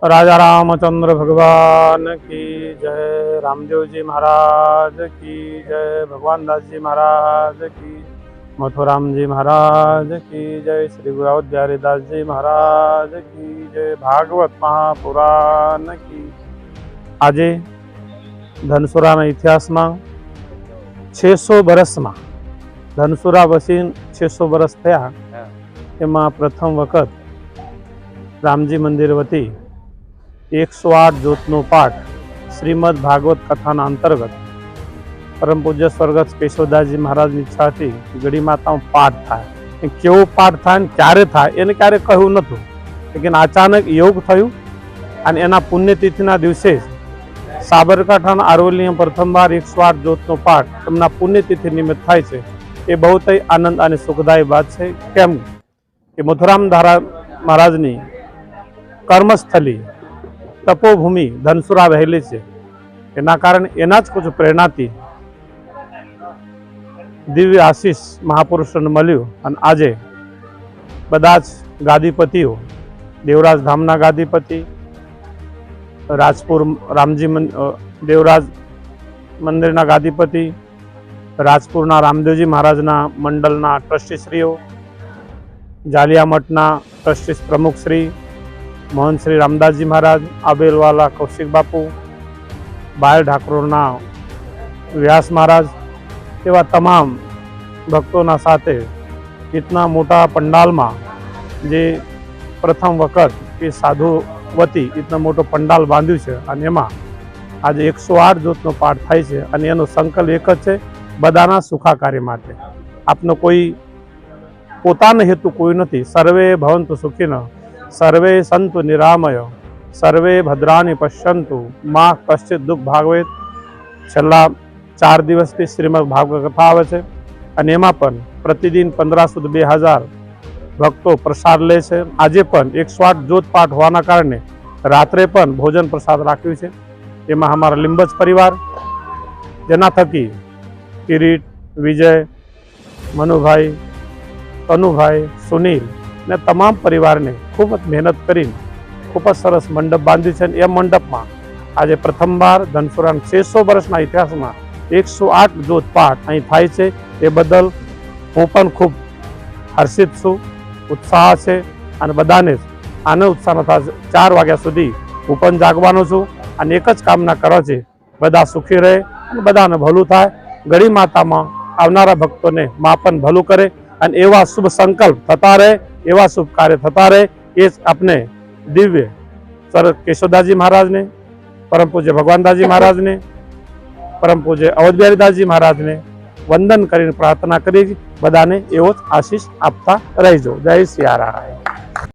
राजा रामचंद्र भगवान की जय, रामदेव जी महाराज की जय, भगवान दास जी महाराज की, मथुराम जी महाराज की जय, श्री गुरु बिहारी दास जी महाराज की जय, भागवत महापुराण की। આજે ધનસુરાના ઇતિહાસમાં 600 વર્ષમાં ધનસુરા વસી 600 વર્ષ થયા એમાં પ્રથમ વખત રામજી મંદિર વતી 108 જ્યોતનો પાઠ શ્રીમદ ભાગવત કથાના અંતર્ગત પરમ પૂજ્ય સ્વર્ગસ્થ કેશવદાસજી મહારાજની ઈચ્છાથી ગઢી માતાનો પાઠ થાય. કેવો પાઠ થાય ને ક્યારે થાય એને ક્યારે કહ્યું નહોતું, લેકિન અચાનક યોગ થયું અને એના પુણ્યતિથિના દિવસે સાબરકાંઠાના આરોલીમાં પ્રથમવાર 108 જ્યોતનો પાઠ એમના પુણ્યતિથિ નિમિત્ત થાય છે. એ બહુ આનંદ અને સુખદાયી વાત છે. કેમ કે મથુરામ મહારાજની કર્મસ્થલી તપોભૂમિ ધનસુરા રહેલી છે. એના કારણે એના જ કુછ પ્રેરણાથી દિવ્ય આશીષ મહાપુરુષોને મળ્યું અને આજે બધા જ ગાદીપતિઓ, દેવરાજ ધામના ગાદીપતિ, રાજપુર રામજી દેવરાજ મંદિરના ગાદીપતિ, રાજપુરના રામદેવજી મહારાજના મંડળના ટ્રસ્ટીશ્રીઓ, જાલિયા મઠના ટ્રસ્ટી પ્રમુખશ્રી મોહન શ્રી રામદાસજી મહારાજ, આબેલવાલા કૌશિક બાપુ, બાયર ઠાકોરના વ્યાસ મહારાજ, એવા તમામ ભક્તોના સાથે ઇતના મોટા પંડાલમાં જે પ્રથમ વખત એ સાધુ વતી ઇતના મોટો પંડાલ બાંધ્યું છે અને એમાં આજે 108 જ્યોતનો પાઠ થાય છે અને એનો સંકલ્પ એક જ છે, બધાના સુખાકારી માટે. આપનો કોઈ પોતાનો હેતુ કોઈ નથી. સર્વે ભવંતુ સુખિનઃ, સર્વે સંતુ નિરામય, સર્વે ભદ્રાની પશ્યંતુ, માં કશ્ચિત દુઃખ ભાગવેત. છેલ્લા 4 દિવસથી શ્રીમદ ભાગવત કથા આવે છે અને એમાં પણ પ્રતિદિન 1500 થી 2000 ભક્તો પ્રસાદ લે છે. આજે પણ 108 જ્યોત પાઠ હોવાના કારણે રાત્રે પણ ભોજન પ્રસાદ રાખ્યું છે. એમાં અમારા લીંબજ પરિવાર, જેના થકી કિરીટ, વિજય, મનુભાઈ, કનુભાઈ, સુનિલ ને તમામ પરિવારને ખૂબ જ મહેનત કરીને ખૂબ જ સરસ મંડપ બાંધ્યું છે. અને એ મંડપમાં આજે પ્રથમવાર ધનસુરાના 600 વર્ષના ઇતિહાસમાં 108 જ્યોત પાઠ અહીં થાય છે. એ બદલ હું પણ ખૂબ હર્ષિત છું, ઉત્સાહ છે અને બધાને જ આનંદ ઉત્સાહ થાય. 4 વાગ્યા સુધી હું પણ જાગવાનો છું અને એક જ કામના કરો છે, બધા સુખી રહે અને બધાને ભલું થાય. ગઢી માતામાં આવનારા ભક્તોને મા પણ ભલું કરે અને એવા શુભ સંકલ્પ થતા રહે, એવા શુભ કાર્ય થતા રહે. એ જ આપણે દિવ્ય સર કેશવદાસજી મહારાજને, પરમ પૂજ્ય ભગવાનદાસજી મહારાજને, પરમ પૂજ્ય અવધબિહારીદાસજી મહારાજને વંદન કરીને પ્રાર્થના કરી બધાને એવો જ આશીષ આપતા રહેજો. જય સિયારામ.